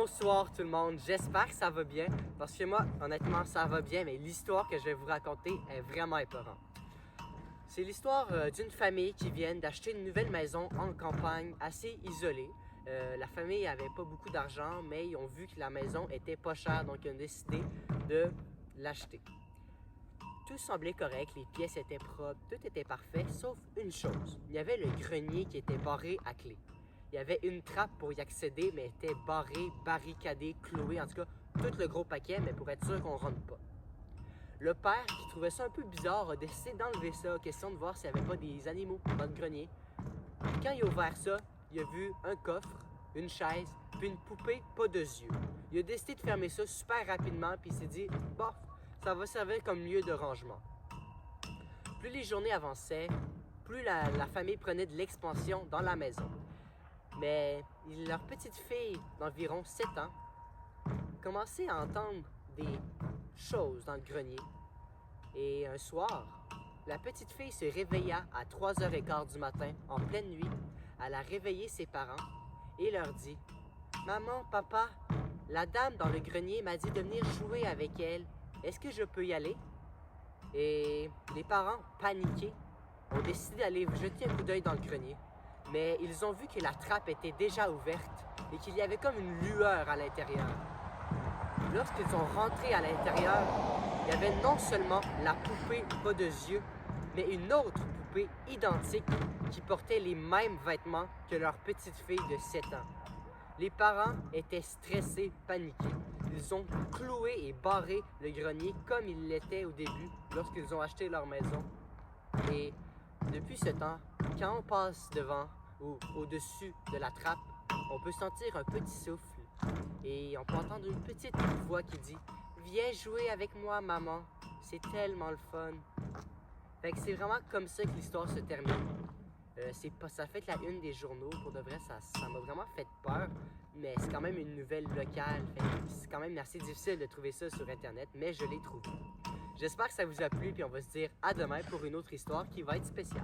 Bonsoir tout le monde, j'espère que ça va bien, parce que moi, honnêtement, ça va bien, mais l'histoire que je vais vous raconter est vraiment épeurante. C'est l'histoire d'une famille qui vient d'acheter une nouvelle maison en campagne, assez isolée. La famille avait pas beaucoup d'argent, mais ils ont vu que la maison était pas chère, donc ils ont décidé de l'acheter. Tout semblait correct, les pièces étaient propres, tout était parfait, sauf une chose. Il y avait le grenier qui était barré à clé. Il y avait une trappe pour y accéder, mais elle était barrée, barricadée, clouée, en tout cas, tout le gros paquet, mais pour être sûr qu'on rentre pas. Le père, qui trouvait ça un peu bizarre, a décidé d'enlever ça, question de voir s'il n'y avait pas des animaux dans le grenier. Quand il a ouvert ça, il a vu un coffre, une chaise, puis une poupée pas de yeux. Il a décidé de fermer ça super rapidement, puis il s'est dit, bof, ça va servir comme lieu de rangement. Plus les journées avançaient, plus la famille prenait de l'expansion dans la maison. Mais leur petite fille d'environ 7 ans commençait à entendre des choses dans le grenier. Et un soir, la petite fille se réveilla à 3h15 du matin, en pleine nuit. Elle a réveillé ses parents et leur dit « Maman, papa, la dame dans le grenier m'a dit de venir jouer avec elle. Est-ce que je peux y aller? » Et les parents, paniqués, ont décidé d'aller jeter un coup d'œil dans le grenier. Mais ils ont vu que la trappe était déjà ouverte et qu'il y avait comme une lueur à l'intérieur. Lorsqu'ils ont rentré à l'intérieur, il y avait non seulement la poupée pas de yeux, mais une autre poupée identique qui portait les mêmes vêtements que leur petite fille de 7 ans. Les parents étaient stressés, paniqués. Ils ont cloué et barré le grenier comme il l'était au début lorsqu'ils ont acheté leur maison. Et depuis ce temps, quand on passe devant ou au-dessus de la trappe, on peut sentir un petit souffle et on peut entendre une petite voix qui dit « Viens jouer avec moi, maman, c'est tellement le fun. » Fait que c'est vraiment comme ça que l'histoire se termine. Ça a fait la une des journaux, pour de vrai, ça m'a vraiment fait peur, mais c'est quand même une nouvelle locale, c'est quand même assez difficile de trouver ça sur Internet, mais je l'ai trouvé. J'espère que ça vous a plu, puis on va se dire à demain pour une autre histoire qui va être spéciale.